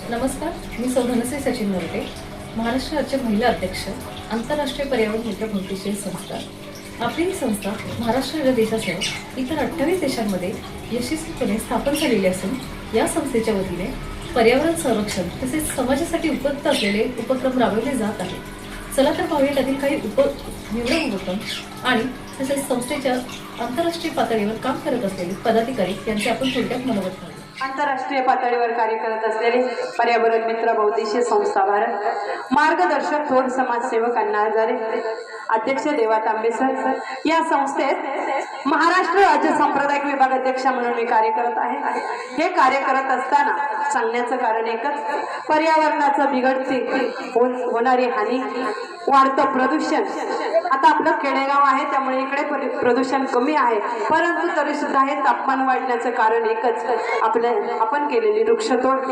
नमस्कार, मी धनश्री सचिन नरटे, महाराष्ट्र राज्य महिला अध्यक्ष, आंतरराष्ट्रीय पर्यावरण मित्र भौतिकीय संस्था। आपली ही संस्था महाराष्ट्र देशासह इतर 28 देशांमध्ये यशस्वीपणे स्थापन झालेली असून या संस्थेच्या वतीने पर्यावरण संरक्षण तसेच समाजासाठी उपयुक्त असलेले उपक्रम राबवले जात आहेत। चला तर पाहूया त्यातील काही निवडक उपक्रम आणि तसेच संस्थेच्या आंतरराष्ट्रीय पातळीवर काम करत असलेले पदाधिकारी यांचे आपण थोडक्यात मनोगत करूया। आंतरराष्ट्रीय पातळीवर कार्य करत असलेले पर्यावरण मित्र भौतिकीय संस्था भारत, मार्गदर्शक थोर समाजसेवक अण्णा हजारे, अध्यक्ष देवा तांबे सर, या संस्थेत महाराष्ट्र राज्य सांप्रदायिक विभाग अध्यक्ष म्हणून मी कार्य करत आहे। हे कार्य करत असताना सांगण्याचं कारण एकच, पर्यावरणाचं बिघडते होणारी हानी, वाढतं प्रदूषण। आता आपलं खेडेगाव आहे त्यामुळे इकडे प्रदूषण कमी आहे, परंतु तरी सुद्धा हे तापमान वाढण्याचं कारण एकच, आपण केलेली वृक्षतोड।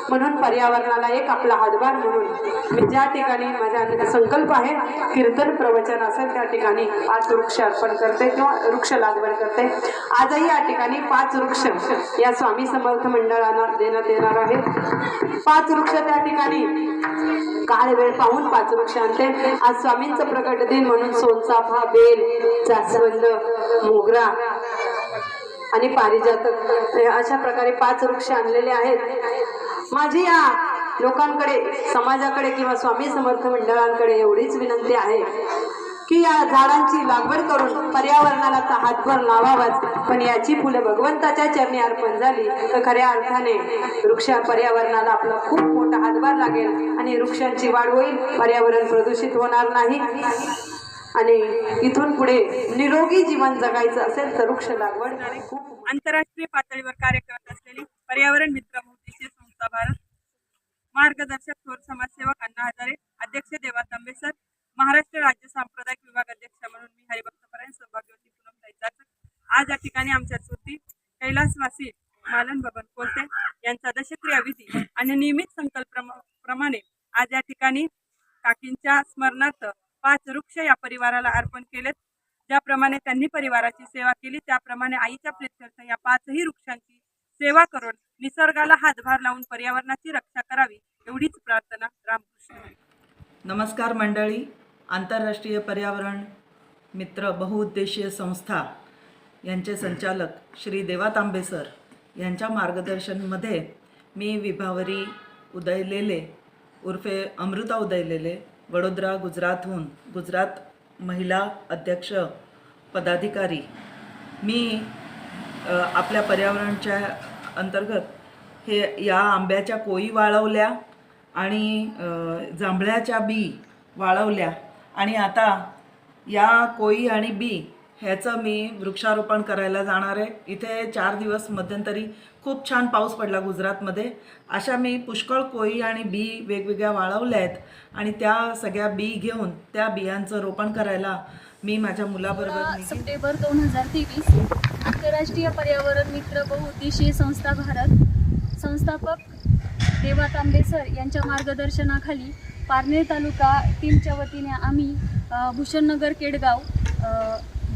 म्हणून पर्यावरणाला एक आपला हातभार म्हणून मी ज्या ठिकाणी माझा संकल्प आहे कीर्तन प्रवचन असेल त्या ठिकाणी 5 वृक्ष अर्पण करते किंवा वृक्ष लागवड करते। आजही या ठिकाणी 5 वृक्ष या स्वामी समर्थ मंडळाला देण्यात येणार आहे। 5 वृक्ष त्या ठिकाणी काळ वेळ पाहून 5 वृक्ष आणते। आज स्वामींचं प्रकट दिन म्हणून सोनचाफा, बेल, जास्वंद, मोगरा आणि पारिजातक अशा प्रकारे 5 वृक्ष आणलेले आहेत। माझी या लोकांकडे, समाजाकडे किंवा स्वामी समर्थ मंडळांकडे एवढीच विनंती आहे की या झाडांची लागवड करून पर्यावरणाला तर हातभार लावावाच, पण याची फुलं भगवंताच्या चरणी अर्पण झाली तर खऱ्या अर्थाने पर्यावरणाला आपला खूप मोठा हातभार लागेल आणि वृक्षांची वाढ होईल, पर्यावरण प्रदूषित होणार नाही आणि इथून पुढे निरोगी जीवन जगायचं असेल तर वृक्ष लागवड खूप। आंतरराष्ट्रीय पातळीवर कार्य करत असलेली पर्यावरण मित्र भौतिकीय संस्था भारत, मार्गदर्शक थोर समाजसेवक अण्णा हजारे, अध्यक्ष देवा तांबे सर, महाराष्ट्र राज्य सांप्रदायिक विभाग अध्यक्ष म्हणून मी हरिभक्तपरायण सौभाग्यवती पूनमताई जाचक। आज या ठिकाणी आमच्या स्मृती कैलासवासी मालन बबन कोलते यांचा दशक्रिया विधी आणि नियमित संकल्पप्रमाणे आज या ठिकाणी काकींच्या स्मरणार्थ 5 वृक्ष या परिवाराला अर्पण केलेत। ज्याप्रमाणे त्यांनी परिवाराची सेवा केली त्याप्रमाणे आईच्या प्रीत्यर्थ या 5ही वृक्षांची सेवा करून निसर्गाला हातभार लावून पर्यावरणाची रक्षा करावी एवढीच प्रार्थना। रामकृष्ण। नमस्कार मंडळी, आंतरराष्ट्रीय पर्यावरण मित्र बहुउद्देशीय संस्था यांचे संचालक श्री देवा तांबे सर यांच्या मार्गदर्शनमध्ये मी विभावरी उदयलेले उर्फे अमृता उदयलेले, वडोदरा गुजरातहून गुजरात महिला अध्यक्ष पदाधिकारी, मी आपल्या पर्यावरणाच्या अंतर्गत या आंब्याच्या कोई वाळवल्या आणि जांभळ्याच्या बी वाळवल्या आणि आता या कोई आणि बी ह्याचं मी वृक्षारोपण करायला जाणार आहे। इथे 4 दिवस मध्यंतरी खूप छान पाऊस पडला गुजरातमध्ये। अशा मी पुष्कळ कोई आणि बी वेगवेगळ्या वाळवल्या आहेत आणि त्या सगळ्या बी घेऊन त्या बियांचं रोपण करायला मी माझ्या मुलाबरोबर सप्टेंबर 2023 आंतरराष्ट्रीय पर्यावरण मित्र बहुउद्देशीय संस्था भारत संस्थापक देवा तांबे सर यांच्या मार्गदर्शनाखाली पारनेर तालुका टीमच्या वतीने आम्ही भूषणनगर केडगाव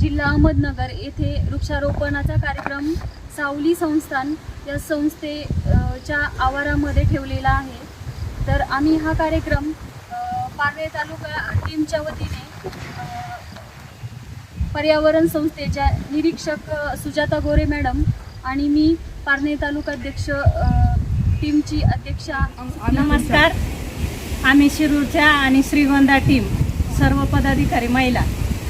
जिल्हा अहमदनगर येथे वृक्षारोपणाचा कार्यक्रम सावली संस्थान या संस्थेच्या आवारामध्ये ठेवलेला आहे। तर आम्ही हा कार्यक्रम पारनेर तालुका टीमच्या वतीने पर्यावरण संस्थेच्या निरीक्षक सुजाता गोरे मॅडम आणि मी पारनेर तालुका अध्यक्ष टीमची अध्यक्षा। नमस्कार, आम्ही शिरूरच्या आणि श्रीगोंदा टीम सर्व पदाधिकारी महिला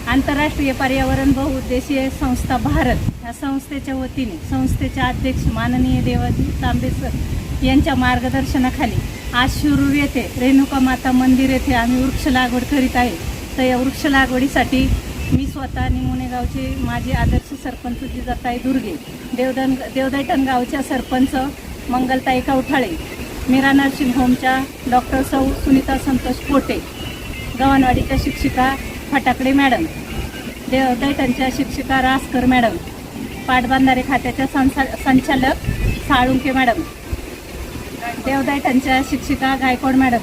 आंतरराष्ट्रीय पर्यावरण बहुउद्देशीय संस्था भारत या संस्थेच्या वतीने संस्थेचे अध्यक्ष माननीय देवाजी तांबे सर यांच्या मार्गदर्शनाखाली आज शिरूर येथे रेणुका माता मंदिर येथे आम्ही वृक्ष लागवड करीत आहे। तर या वृक्ष लागवडीसाठी मी स्वतः निमोणे गावचे माजी आदर्श सरपंच जिजाताई दुर्गे, देवदैठण गावच्या सरपंच मंगलताई कवठाळे, मीरा नर्सिंग होमच्या डॉक्टर सौ सुनीता संतोष पोटे, गव्हाणवाडीच्या शिक्षिका फटाकडे मॅडम, देवदैठणच्या शिक्षिका रासकर मॅडम, पाटबंधारे खात्याच्या संचालक साळुंके मॅडम, देवदैठणच्या शिक्षिका गायकवाड मॅडम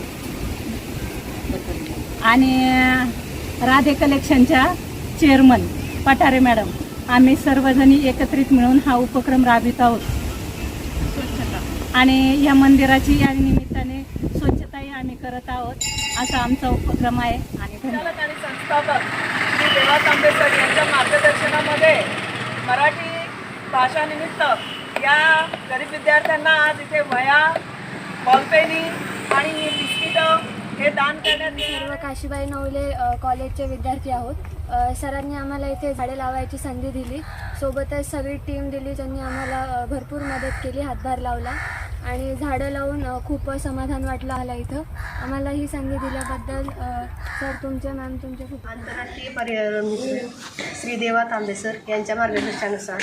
आणि राधे कलेक्शनच्या चेअरमन पठारे मॅडम, आम्ही सर्वजणी एकत्रित मिळून हा उपक्रम राबवित आहोत। आणि या मंदिराची या निमित्ताने स्वच्छताही आम्ही करत आहोत. असा आमचा उपक्रम आहे. आणि धन्यवाद. संचालक आणि संस्थापक श्री देवा तांबेसर यांच्या मार्गदर्शनामध्ये मराठी भाषानिमित्त या गरीब विद्यार्थ्यांना आज इथे वह्या, बॉलपेनी आणि बिस्किटं हे दान करण्यात येणार. सर्व काशीबाई नवले कॉलेजचे विद्यार्थी आहोत. सरांनी आम्हाला इथे झाडे लावायची संधी दिली. सोबतच सगळी टीम दिली, त्यांनी आम्हाला भरपूर मदत केली, हातभार लावला आणि झाडं लावून खूप समाधान वाटलं आला इथं. आम्हाला ही संधी दिल्याबद्दल सर तुमचे, मॅम तुमचे खूप आंतरराष्ट्रीय पर्यावरण मित्र श्री देवा तांबेसर यांच्या मार्गदर्शनानुसार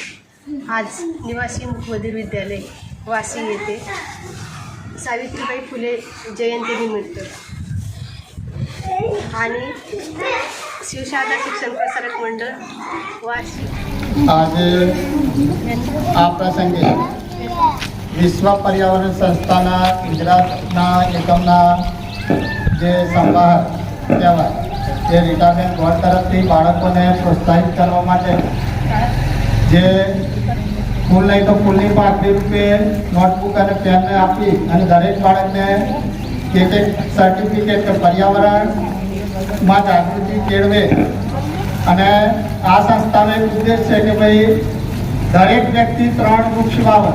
आज निवासी मुखबधीर विद्यालय वाशी येथे सावित्रीबाई फुले जयंतीनिमित्त आणि शिवशारदा शिक्षण प्रसारक मंडळ वाशी आज આ પ્રસંગે વિશ્વ પર્યાવરણ સંસ્થાના ગુજરાતના એકમના જે સંવાહક કહેવાય એ રીટાબેન ગોળ તરફથી બાળકોને પ્રોત્સાહિત કરવા માટે જે ફૂલ નહીં તો ફૂલની પાકડી રૂપે નોટબુક અને પેનને આપી અને દરેક બાળકને એક સર્ટિફિકેટ કે પર્યાવરણમાં જાગૃતિ કેળવે અને આ સંસ્થાનો એક ઉદ્દેશ છે કે ભાઈ દરેક વ્યક્તિ 3 વૃક્ષ વાવે.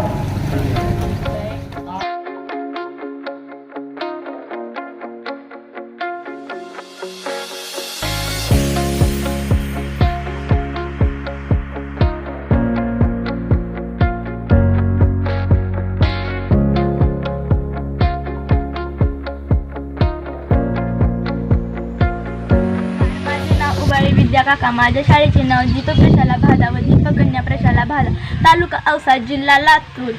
विद्या काका. माझ्या शाळेचे नाव जितो प्रशाला भादा व दीपकन्या प्रशाला भादा, तालुका औसा, जिल्हा लातूर.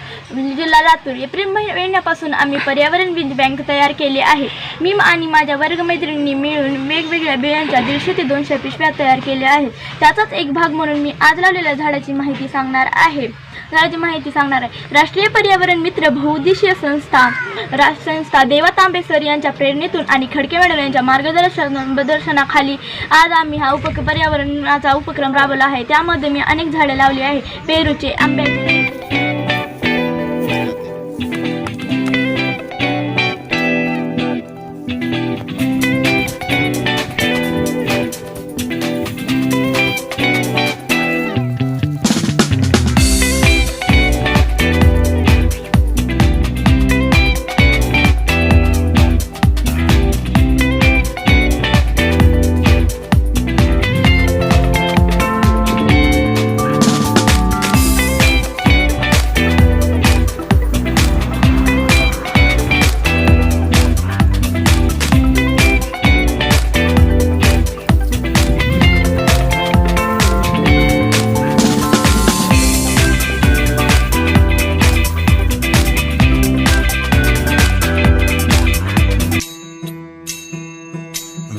एप्रिल महिन्यापासून आम्ही पर्यावरण बीज बँक तयार केली आहे. मी आणि माझ्या वर्गमैत्रिणींनी मिळून वेगवेगळ्या बियांच्या 150 ते 200 पिशव्या तयार केल्या आहेत. त्याचाच एक भाग म्हणून मी आज लावलेल्या झाडाची माहिती सांगणार आहे. राष्ट्रीय पर्यावरण मित्र बहुउद्देशीय संस्था देवा तांबेसर यांच्या प्रेरणेतून आणि खडके मॅडम यांच्या मार्गदर्शनाखाली आज आम्ही हा पर्यावरणाचा उपक्रम राबवला आहे. त्यामध्ये मी अनेक झाडे लावली आहे. पेरूचे, आंब्याचे.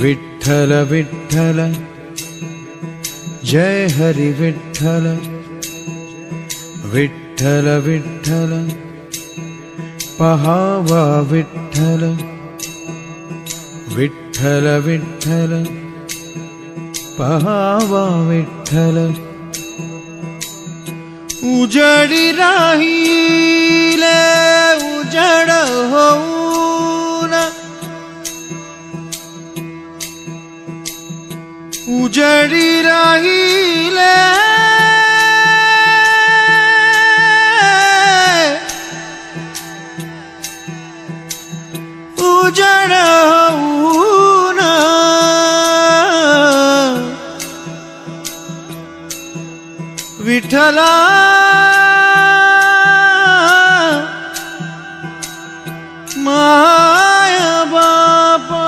विठ्ठल विठ्ठल जय हरि विठ्ठल, विठ्ठल विठ्ठल पहावा विठ्ठल, विठ्ठल विठ्ठल पहावा विठ्ठल. उजडी राहिले उजड होऊन, उजडी राहिले उजड होऊन, विठ्ठला माय बापा,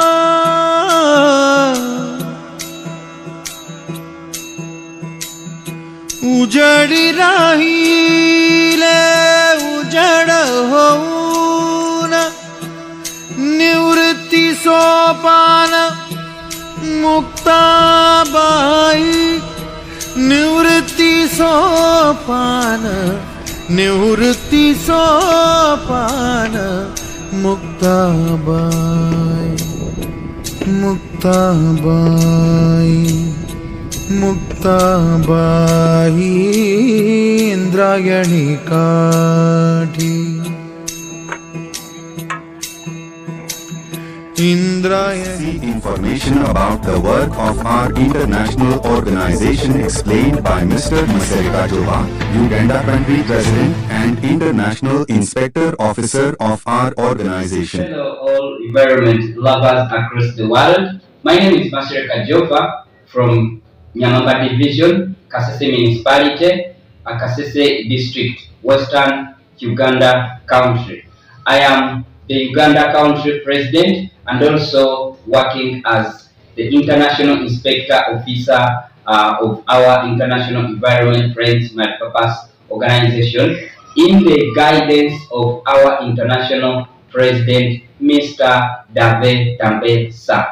उजडी राहिले उजड होऊन, निवृत्ती सोपान मुक्ताबाई, निवृत्ती सोपान, निवृत्ती सोपान मुक्ताबाई, मुक्ताबाई, मुक्ताबाई इंद्रायणी काठी. Indrayani See information about the work of our international organization explained by Mr. Masarika Joba, Uganda country president and international inspector officer of our organization. Hello all environment lovers across the world. My name is Masarika Joba from Nyamamba Division, Kasese Municipality, Kasese District, Western Uganda Country. I am the Uganda Country President and also working as the International Inspector Officer of our International Environment Friends Multipurpose Organization in the guidance of our International President, Mr. David Tambe Sir.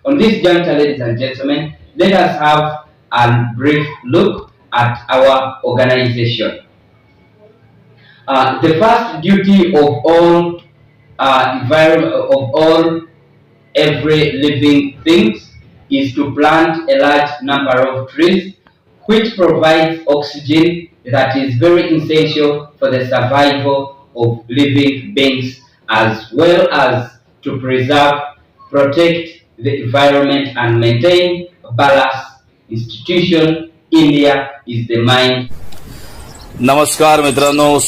On this juncture, ladies and gentlemen, let us have a brief look at our organization. The first duty of all every living things is to plant a large number of trees, which provides oxygen that is very essential for the survival of living beings, as well as to preserve, protect the environment and maintain a balanced institution. India is the mind. नमस्कार मित्रांनो,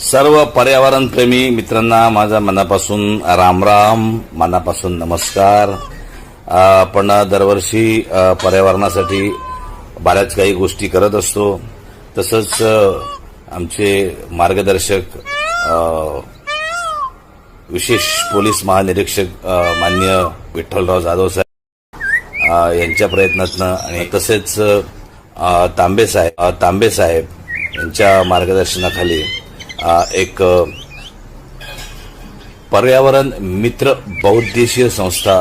सर्व पर्यावरण प्रेमी मित्रांना माझा मनापासून रामराम, मनापासून नमस्कार. आपण दरवर्षी पर्यावरणासाठी बऱ्याच काही गोष्टी करत असतो. तसंच आमचे मार्गदर्शक विशेष पोलीस महानिरीक्षक माननीय विठ्ठलराव जाधव साहेब यांच्या प्रयत्नातनं आणि तसेच तांबे साहेब यांच्या मार्गदर्शनाखाली एक पर्यावरण मित्र बहुउद्देशीय संस्था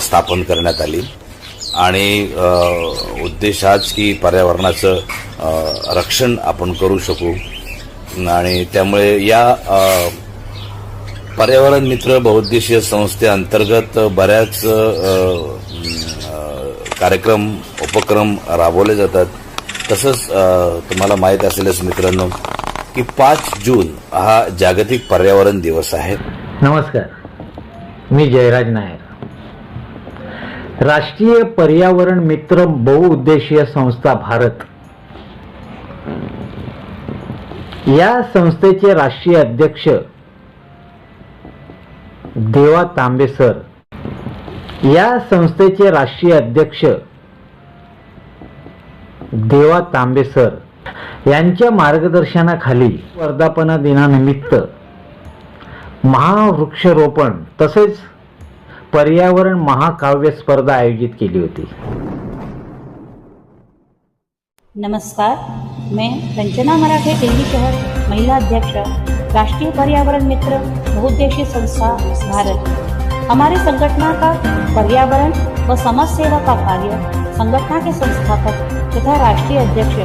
स्थापन करण्यात आली आणि उद्देश हाच की पर्यावरणाचं रक्षण आपण करू शकू आणि त्यामुळे या पर्यावरण मित्र बहुउद्देशीय संस्थेअंतर्गत बऱ्याच कार्यक्रम उपक्रम राबवले जातात. तसंच तुम्हाला माहीत असेलच मित्रांनो की 5 जून हा जागतिक पर्यावरण दिवस आहे. नमस्कार, मी जयराज नायर. राष्ट्रीय पर्यावरण मित्र बहुउद्देशीय संस्था भारत या संस्थेचे राष्ट्रीय अध्यक्ष देवा तांबे सर यांच्या मार्गदर्शनाखाली वर्धापन दिनानिमित्त महावृक्षारोपण तसेच पर्यावरण महाकाव्य स्पर्धा आयोजित केली होती. नमस्कार, मैं रंजना मराठे, दिल्ली शहर महिला अध्यक्ष, राष्ट्रीय पर्यावरण मित्र बहुउद्देशीय संस्था भारत. हमारे संगठन का पर्यावरण व समाज सेवा का कार्य संगठन के संस्थापक तथा राष्ट्रीय अध्यक्ष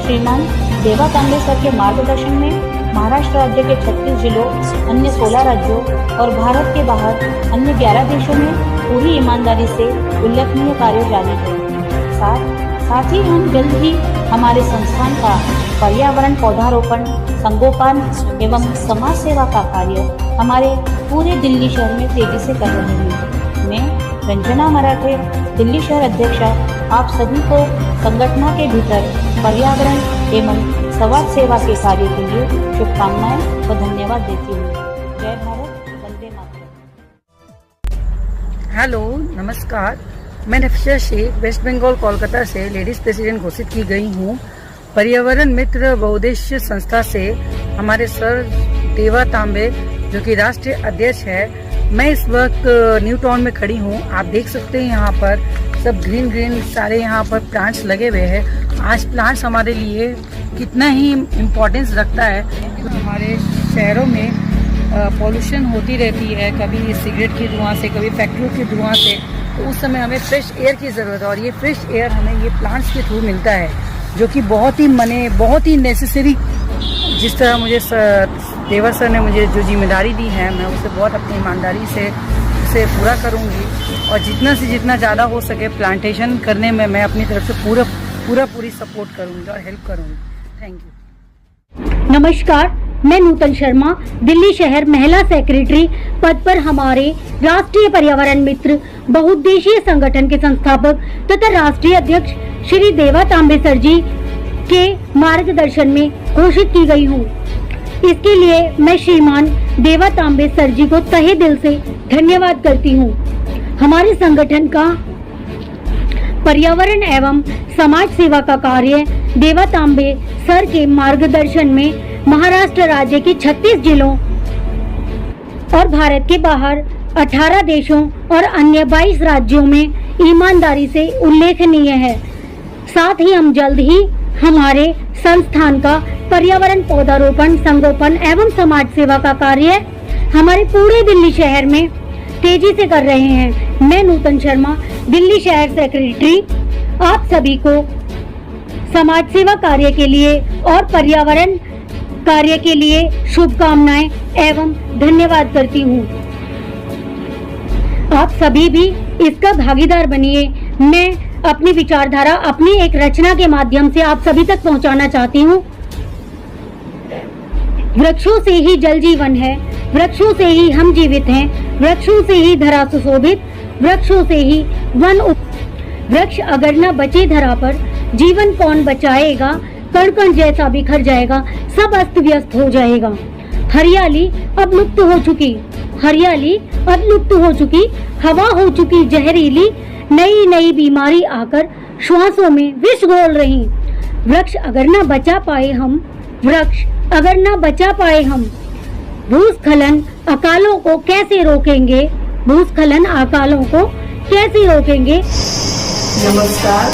श्रीमान देवा तांबे सर के मार्गदर्शन में महाराष्ट्र राज्य के 36 जिलों, अन्य 16 राज्यों और भारत के बाहर अन्य 11 देशों में पूरी ईमानदारी से उल्लेखनीय कार्य जारी है. साथ ही हम जल्द ही हमारे संस्थान का पर्यावरण पौधारोपण, संगोपन एवं समाज सेवा का कार्य हमारे पूरे दिल्ली शहर में तेजी से कर रहे हैं. मैं रंजना मराठे, दिल्ली शहर अध्यक्षा, आप सभी को संगठन के भीतर पर्यावरण एवं समाज सेवा के कार्य के लिए शुभकामनाएं व धन्यवाद देती हूँ. जय भारत, वंदे मातरम. हेलो, नमस्कार. मैं नफीसा शेख वेस्ट बंगाल कोलकाता से लेडीज प्रेसिडेंट घोषित की गई हूँ. पर्यावरण मित्र बहुउद्देशीय संस्था से हमारे सर देवा तांबे जो कि राष्ट्रीय अध्यक्ष है. मैं इस वक्त न्यू टाउन में खड़ी हूँ. आप देख सकते हैं यहाँ पर सब ग्रीन सारे यहाँ पर प्लांट्स लगे हुए हैं. आज प्लांट्स हमारे लिए कितना ही इम्पोर्टेंस रखता है. हमारे शहरों में पॉल्यूशन होती रहती है, कभी सिगरेट की धुआं से, कभी फैक्ट्रियों की धुआं से. तो उस समय हमें फ्रेश एयर की ज़रूरत है और ये फ्रेश एयर हमें ये प्लांट्स के थ्रू मिलता है, जो कि बहुत ही नेसेसरी. जिस तरह मुझे देवा सर ने मुझे जो जिम्मेदारी दी है, मैं उसे बहुत अपनी ईमानदारी से उसे पूरा करूँगी और जितना से जितना ज़्यादा हो सके प्लांटेशन करने में मैं अपनी तरफ से पूरी सपोर्ट करूँगी और हेल्प करूँगी. Thank you. नमस्कार, मैं नूतन शर्मा दिल्ली शहर महिला सेक्रेटरी पद पर हमारे राष्ट्रीय पर्यावरण मित्र बहुउद्देशीय संगठन के संस्थापक तथा राष्ट्रीय अध्यक्ष श्री देवा तांबे सर जी के मार्गदर्शन में घोषित की गई हूँ। इसके लिए मैं श्रीमान देवा तांबे सर जी को तहे दिल से धन्यवाद करती हूँ। हमारे संगठन का पर्यावरण एवं समाज सेवा का कार्य देवा तांबे सर के मार्गदर्शन में महाराष्ट्र राज्य के 36 जिलों और भारत के बाहर 18 देशों और अन्य 22 राज्यों में ईमानदारी से उल्लेखनीय है। साथ ही हम जल्द ही हमारे संस्थान का पर्यावरण पौधारोपण संगोपन एवं समाज सेवा का कार्य हमारे पूरे दिल्ली शहर में तेजी से कर रहे हैं। मैं नूतन शर्मा दिल्ली शहर सेक्रेटरी आप सभी को समाज सेवा कार्य के लिए और पर्यावरण कार्य के लिए शुभकामनाएं एवं धन्यवाद करती हूँ। आप सभी भी इसका भागीदार बनिए। मैं अपनी विचारधारा अपनी एक रचना के माध्यम से आप सभी तक पहुँचाना चाहती हूँ। वृक्षों से ही जल जीवन है, वृक्षों से ही हम जीवित हैं, वृक्षों से ही धरा सुशोभित, वृक्षों से ही वन वृक्ष अगर न बचे धरा पर जीवन कौन बचाएगा। कण कण जैसा बिखर जाएगा, सब अस्त व्यस्त हो जाएगा। हरियाली अब लुप्त हो चुकी, हरियाली अब लुप्त हो चुकी, हवा हो चुकी जहरीली, नई नई बीमारी आकर श्वासों में विष घोल रही। वृक्ष अगर न बचा पाए हम, वृक्ष अगर न बचा पाए हम, भूस्खलन अकालों को कैसे रोकेंगे, भूस्खलन अकालों को कैसे रोकेंगे। नमस्कार,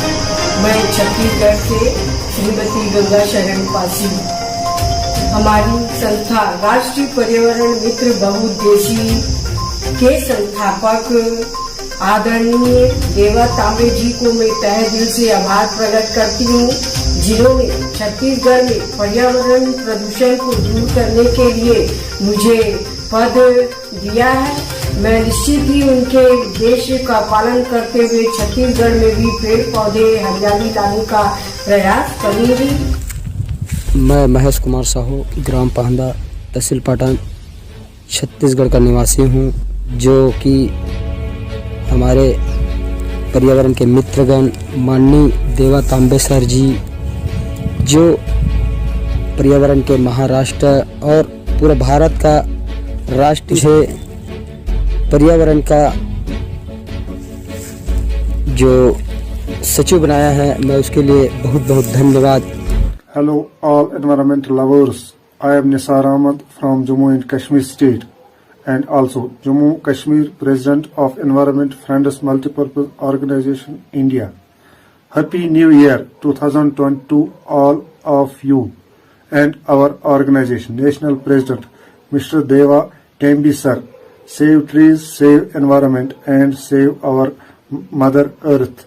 मैं छत्तीसगढ़ से श्रीमती गंगा शरण पासी। हमारी संस्था राष्ट्रीय पर्यावरण मित्र बहुउद्देशीय के संस्थापक आदरणीय देवा तांबे जी को मैं तहे दिल से आभार प्रकट करती हूँ, जिन्होंने छत्तीसगढ़ में पर्यावरण प्रदूषण को दूर करने के लिए मुझे पद दिया है। मैं निश्चित ही उनके उद्देश्य का पालन करते हुए छत्तीसगढ़ में भी पेड़ पौधे हरियाली लाने का प्रयास करूंगी। मैं महेश कुमार साहू ग्राम पहंदा तहसील पाटन छत्तीसगढ़ का निवासी हूं, जो कि हमारे पर्यावरण के मित्रगण माननीय देवा तांबे सर जी, जो पर्यावरण के महाराष्ट्र और पूरा भारत का राष्ट्रीय पर्यावरण का जो सचिव बनाया है, मैं उसके लिए बहुत बहुत धन्यवाद। Hello all environmental lovers. I am Nisar Ahmad from Jammu and Kashmir state and also Jammu Kashmir President of Environment Friends Multipurpose Organization India. Happy New Year 2022 all of you and our organization. National President Mr. Deva Tambe sir. Save trees, save environment and save our Mother Earth.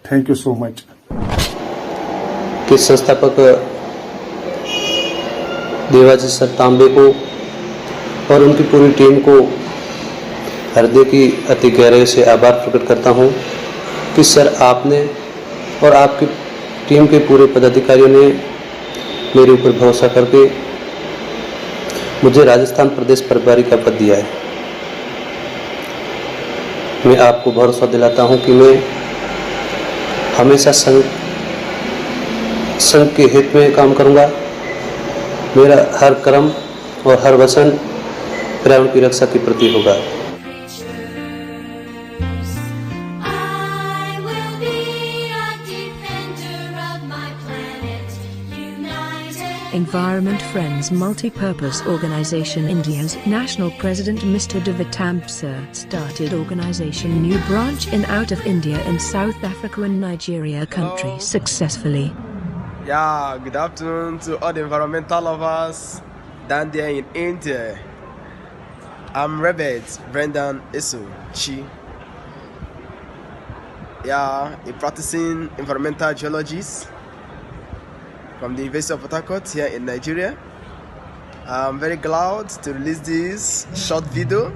Thank you so much. के संस्थापक Devaji sir तांबे को और उनकी पूरी team को हृदय की अति गहराई से आभार प्रकट करता हूं कि सर आपने और आपकी टीम के पूरे पदाधिकारियों ने मेरे ऊपर भरोसा करके मुझे राजस्थान प्रदेश प्रभारी का पद दिया है। मैं आपको भरोसा दिलाता हूं कि मैं हमेशा संघ के हित में काम करूंगा। मेरा हर कर्म और हर वचन पर्यावरण की रक्षा के प्रति होगा। Environment Friends Multi-Purpose Organization India's National President Mr. Deva Tambe sir started organization new branch in out of India in South Africa and Nigeria country successfully. Yeah, good afternoon to all the environmental lovers down there in India. I'm Robert Brendan Isu Chi. Yeah, a practicing environmental geologist from the University of Port Harcourt here in Nigeria. I'm very glad to release this short video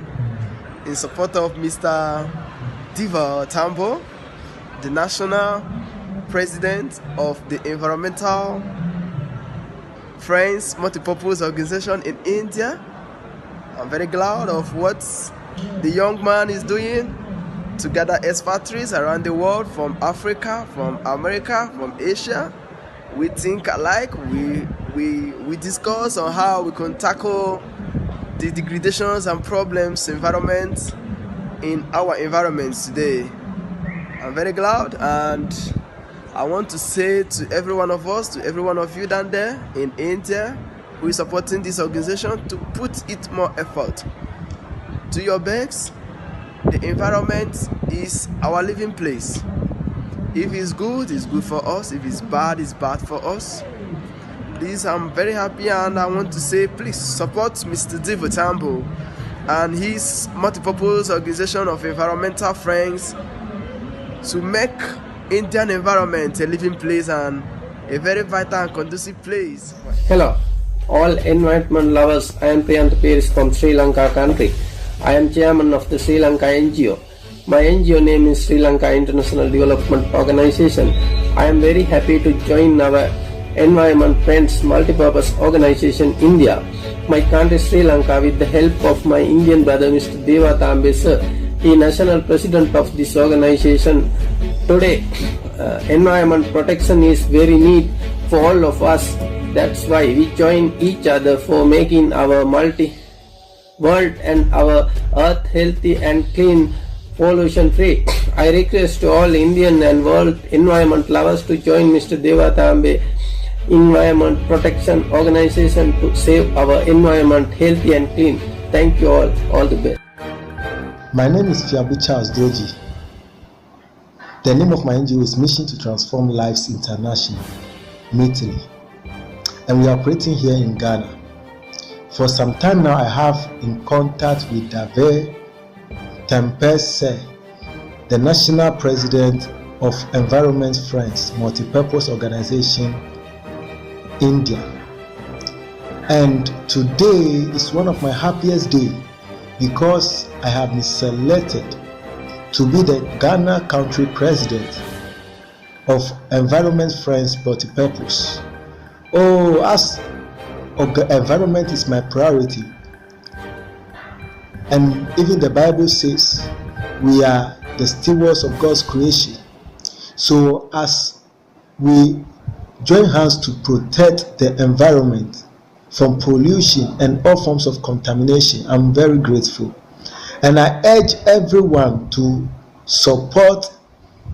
in support of Mr. Deva Tambe, the National President of the Environmental Friends Multipurpose Organization in India. I'm very glad of what the young man is doing to gather expatriates around the world, from Africa, from America, from Asia. We think alike. We discuss on how we can tackle the degradations and problems environment in our environments today. I'm very glad, and I want to say to every one of us, to every one of you down there in India who is supporting this organization, to put it more effort. Do your best. The environment is our living place. If it's good for us. If it's bad for us. Please, I'm very happy, and I want to say, please support Mr. Deva Tambo and his multipurpose organization of environmental friends to make Indian environment a living place and a very vital and conducive place. Hello, all environment lovers. I am Priyant Peris from Sri Lanka country. I am chairman of the Sri Lanka NGO. My NGO name is Sri Lanka International Development Organization. I am very happy to join our Environment Friends Multipurpose Organization India. My country Sri Lanka, with the help of my Indian brother Mr. Deva Tambe sir, he national president of this organization. Today, environment protection is very need for all of us. That's why we join each other for making our world and our earth healthy and clean, pollution free. I request to all Indian and world environment lovers to join Mr. Deva Tambe Environment Protection Organization to save our environment healthy and clean. Thank you all the best. My name is Fiabu Charles Doji. The name of my NGO is Mission to Transform Lives International, MITLI, and we are operating here in Ghana. For some time now, I have in contact with David Tambe, the National President of Environment Friends Multipurpose Organization, India. And today is one of my happiest days because I have been selected to be the Ghana country president of Environment Friends Multipurpose. Oh, as environment is my priority, and even the Bible says we are the stewards of God's creation. So as we join hands to protect the environment from pollution and all forms of contamination, I'm very grateful, and I urge everyone to support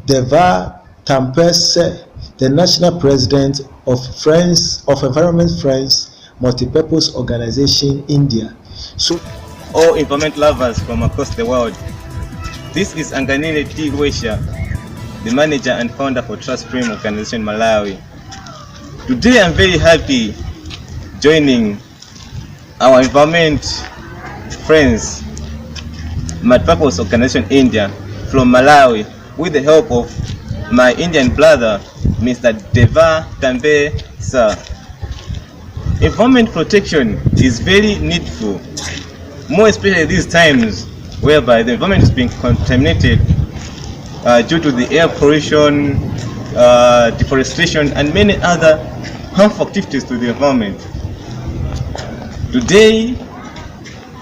Deva Tambe, the national president of Environment Friends Multipurpose Organization India. So, all environment lovers from across the world, this is Anganile T. Wesha, the manager and founder for Trust Frame Organization Malawi. Today I'm very happy joining our Environment Friends Multipurpose Organization India from Malawi with the help of my Indian brother Mr. Deva Tambe sir. Environment protection is very needful, more especially these times whereby the environment is being contaminated due to the air pollution, deforestation, and many other harmful activities to the environment. Today,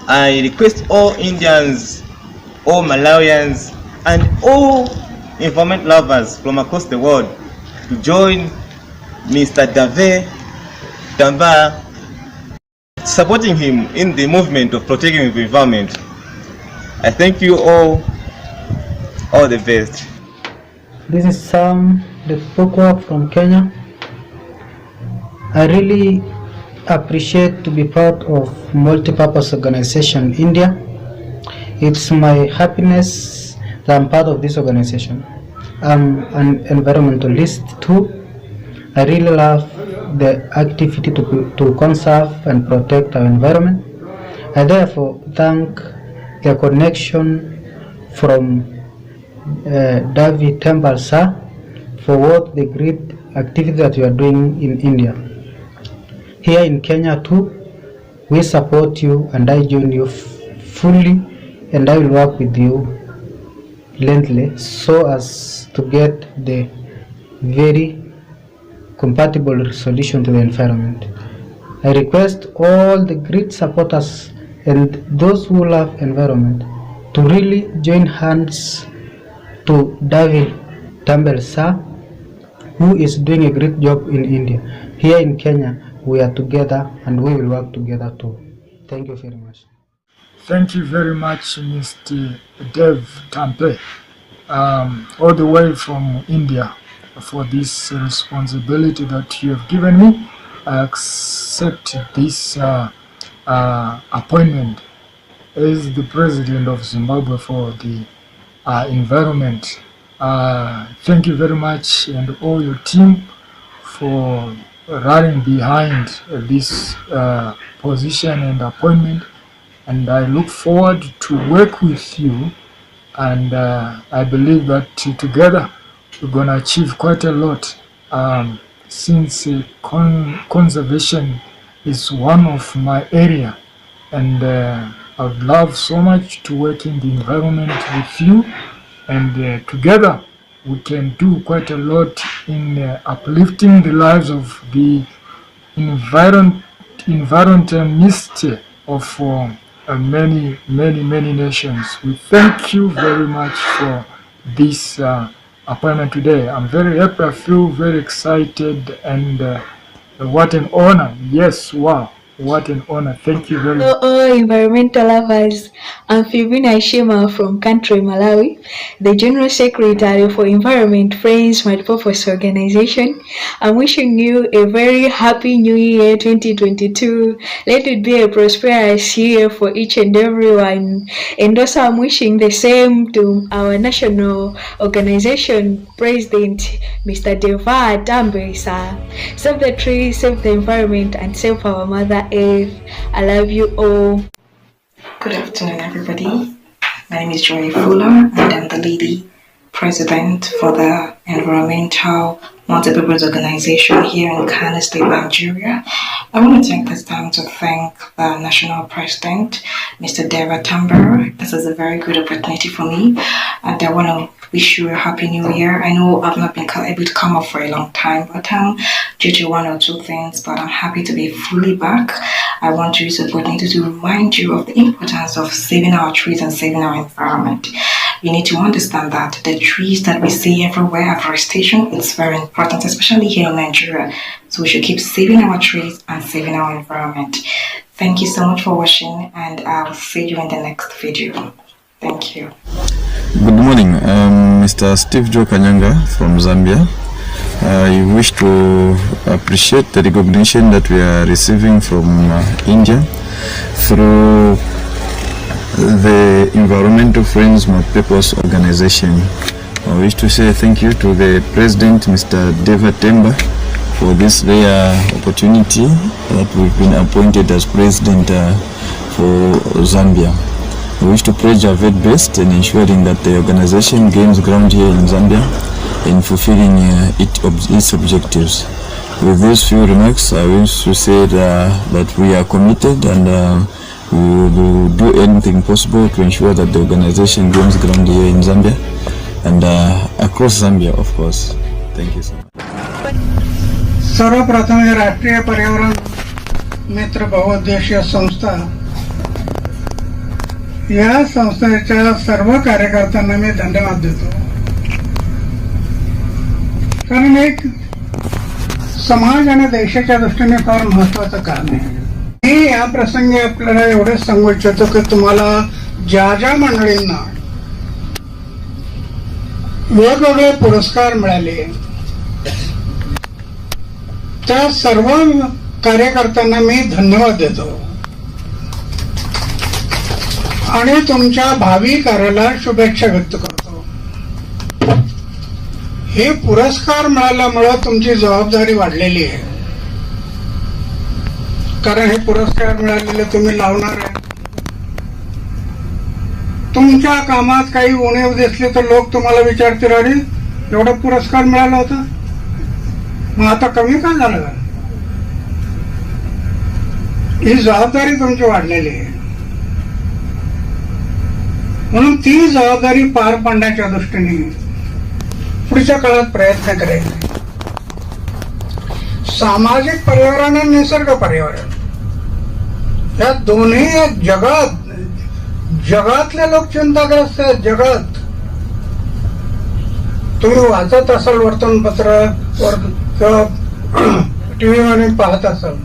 I request all Indians, all Malawians, and all environment lovers from across the world to join Mr. Dave Tambe, supporting him in the movement of protecting the environment. I thank you all the best. This is Sam Lepokwa from Kenya. I really appreciate to be part of Multipurpose Organization India. It's my happiness that I'm part of this organization. I'm an environmentalist too. I really love the activity to conserve and protect our environment. I therefore thank the connection from David Tambe sir for what the great activity that you are doing in India. Here in Kenya too, we support you and I join you fully, and I will work with you lengthily so as to get the very compatible solution to the environment. I request all the great supporters and those who love environment to really join hands to David Tambel sir, who is doing a great job in India. Here in Kenya, we are together and we will work together too. Thank you very much. Thank you very much, Mr. Dev Tampe, all the way from India, for this responsibility that you have given me. I accept this appointment as the President of Zimbabwe for the environment. Thank you very much, and all your team, for rallying behind this position and appointment. And I look forward to work with you, and I believe that together we're going to achieve quite a lot, since conservation is one of my area, and I would love so much to work in the environment with you, and together we can do quite a lot in uplifting the lives of the environmentalists of many nations. We thank you very much for this appointment today. I'm very happy. I feel very excited, and what an honor. Yes, wow, what an honor. Thank you very much. Hello, all environmental lovers. I'm Fivina Ishima from country Malawi, the General Secretary for Environment Friends Multipurpose Organization. I'm wishing you a very happy New Year 2022. Let it be a prosperous year for each and everyone. And also I'm wishing the same to our national organization President, Mr. Deva Tambe sir. Save the trees, save the environment, and save our Mother Earth. I love you all. Good afternoon, everybody. My name is Joy Fuller, and I'm the Lady President for the Environmental Multipurpose Organization here in Kano State, Nigeria. I want to take this time to thank the National President, Mr. Deva Tambe. This is a very good opportunity for me, and I want to wish you a happy new year. I know I've not been able to come up for a long time, but due to one or two things, but I'm happy to be fully back. I want to use the opportunity to remind you of the importance of saving our trees and saving our environment. You need to understand that the trees that we see everywhere, afforestation, is very important, especially here in Nigeria. So we should keep saving our trees and saving our environment. Thank you so much for watching, and I'll see you in the next video. Thank you. Good morning, Mr. Steve Joe Kanyanga from Zambia. I wish to appreciate the recognition that we are receiving from India through the Environmental Friends Multipurpose Organization. I wish to say thank you to the President, Mr. Deva Tambe, for this rare opportunity that we've been appointed as President for Zambia. We wish to pledge our very best in ensuring that the organization gains ground here in Zambia in fulfilling its objectives. With these few remarks, I wish to say that we are committed, and we will do anything possible to ensure that the organization gains ground here in Zambia and across Zambia, of course. Thank you so much. सर्वप्रथम राष्ट्रीय पर्यावरण मित्र बहुउद्देशीय संस्था या संस्थेच्या सर्व कार्यकर्त्यांना मी धन्यवाद देतो, कारण एक समाज आणि देशाच्या दृष्टीने फार महत्वाचं काम आहे. मी या प्रसंगी आपल्याला एवढेच सांगू इच्छितो की तुम्हाला ज्या ज्या मंडळींना वेगवेगळे पुरस्कार मिळाले त्या सर्व कार्यकर्त्यांना मी धन्यवाद देतो आणि तुमच्या भावी कार्याला शुभेच्छा व्यक्त करतो. हे पुरस्कार मिळाल्यामुळे तुमची जबाबदारी वाढलेली आहे, कारण हे पुरस्कार मिळालेले तुम्ही लावणार आहे. तुमच्या कामात काही उणीव दिसली तर लोक तुम्हाला विचारतील, अरे एवढा पुरस्कार मिळाला होता, मग आता कमी का झालं? ही जबाबदारी तुमची वाढलेली आहे, म्हणून ती जबाबदारी पार पाडण्याच्या दृष्टीने पुढच्या काळात प्रयत्न करायचे. सामाजिक पर्यावरण आणि निसर्ग पर्यावरण या दोन्ही जगातले लोक चिंताग्रस्त आहेत. जगात तुम्ही वाचत असाल वर्तमानपत्र टीव्ही मध्ये पाहत असाल,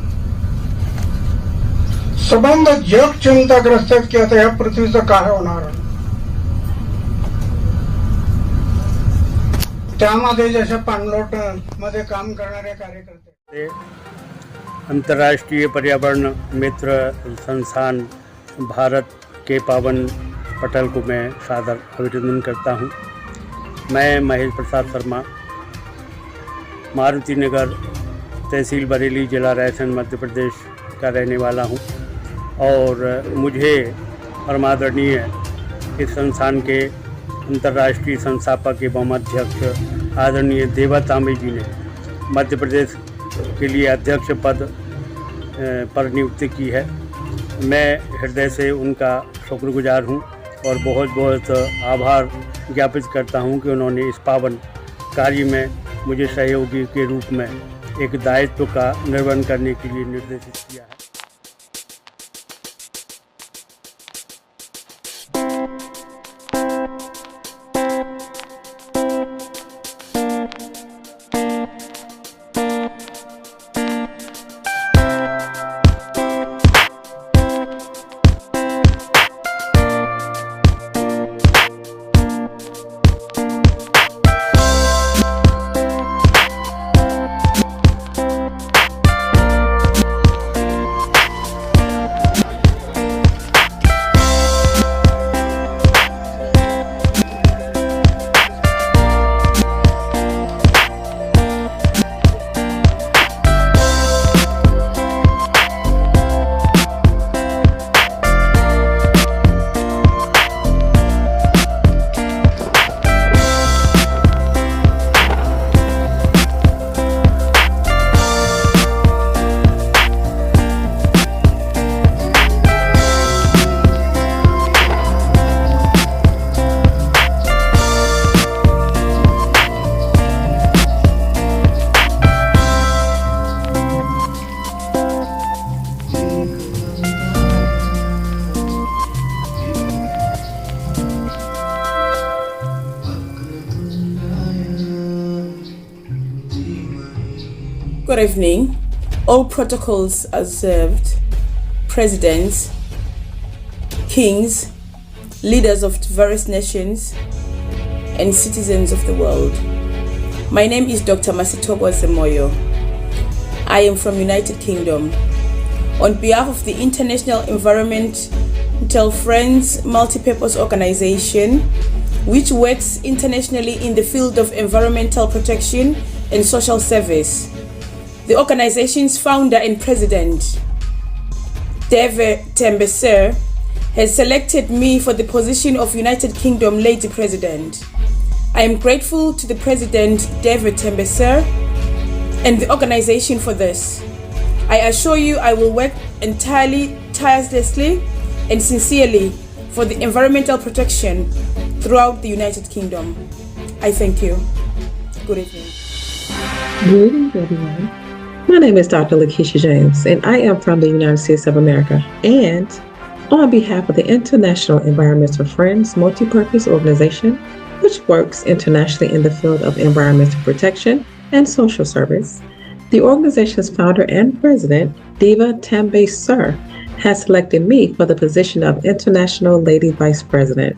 संबंध जग चिंताग्रस्त आहेत की आता या पृथ्वीचं काय होणार. त्यामध्ये जशा पाणलोट मध्ये काम करणारे कार्यकर्ते. अंतर्राष्ट्रीय पर्यावरण मित्र संस्थान भारत के पावन पटल को मैं सादर अभिनंदन करता हूं। मैं महेश प्रसाद शर्मा, मारुति नगर, तहसील बरेली, जिला रायसेन, मध्य प्रदेश का रहने वाला हूं और मुझे परमादरणीय इस संस्थान के अंतर्राष्ट्रीय संस्थापक एवं अध्यक्ष आदरणीय देवा तांबे जी ने मध्य प्रदेश के लिए अध्यक्ष पद पर नियुक्ति की है। मैं हृदय से उनका शुक्रगुजार हूं और बहुत बहुत आभार ज्ञापित करता हूं कि उन्होंने इस पावन कार्य में मुझे सहयोगी के रूप में एक दायित्व का निर्वहन करने के लिए निर्देशित किया है। Good evening. All protocols observed. Presidents, kings, leaders of various nations, and citizens of the world. My name is Dr. Masitogo Zemoyo. I am from United Kingdom. On behalf of the International Environmental Friends Multipurpose Organization, which works internationally in the field of environmental protection and social service, the organization's founder and president, Deva Tembe Sir, has selected me for the position of United Kingdom Lady President. I am grateful to the President, Deva Tembe Sir, and the organization for this. I assure you I will work entirely, tirelessly, and sincerely for the environmental protection throughout the United Kingdom. I thank you. Good evening. Greetings, everyone. My name is Dr. Lakeisha James, and I am from the United States of America. And on behalf of the International Environmental Friends Multipurpose Organization, which works internationally in the field of environmental protection and social service, the organization's founder and president, Deva Tembe Sir, has selected me for the position of International Lady Vice President.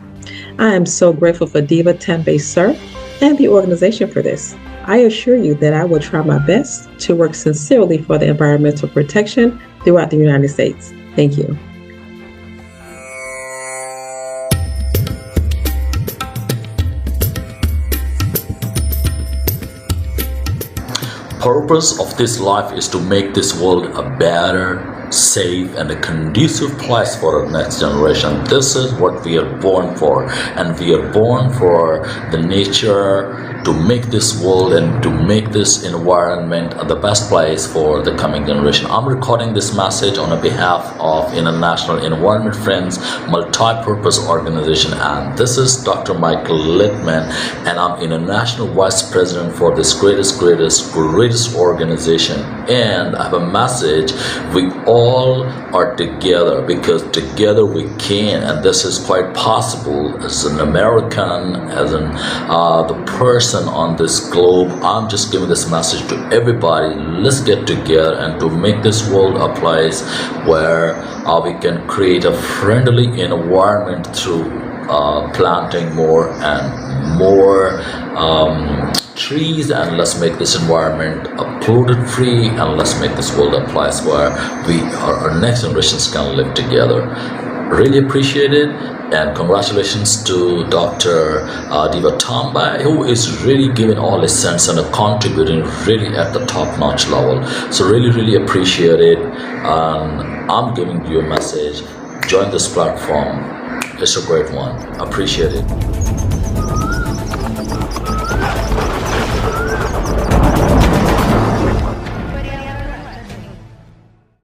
I am so grateful for Deva Tembe Sir and the organization for this. I assure you that I will try my best to work sincerely for the environmental protection throughout the United States. Thank you. Purpose of this life is to make this world a better, safe, and a conducive place for the next generation. This is what we are born for, and we are born for the nature, to make this world and to make this environment the best place for the coming generation. I'm recording this message on behalf of International Environment Friends Multi-Purpose Organization, and this is Dr. Michael Littman, and I'm International Vice President for this greatest organization. And I have a message: we all are together because together we can, and this is quite possible. As an American, as the person on this globe, I'm just giving this message to everybody. Let's get together and to make this world a place where we can create a friendly environment through planting more and more trees, and let's make this environment polluted free, and let's make this world a place where our next generations can live together. Really appreciate it, and congratulations to Dr. Diva Tambai, who is really giving all his sense and contributing really at the top-notch level. So really appreciate it, and I'm giving you a message. Join this platform. It's a great one. Appreciate it.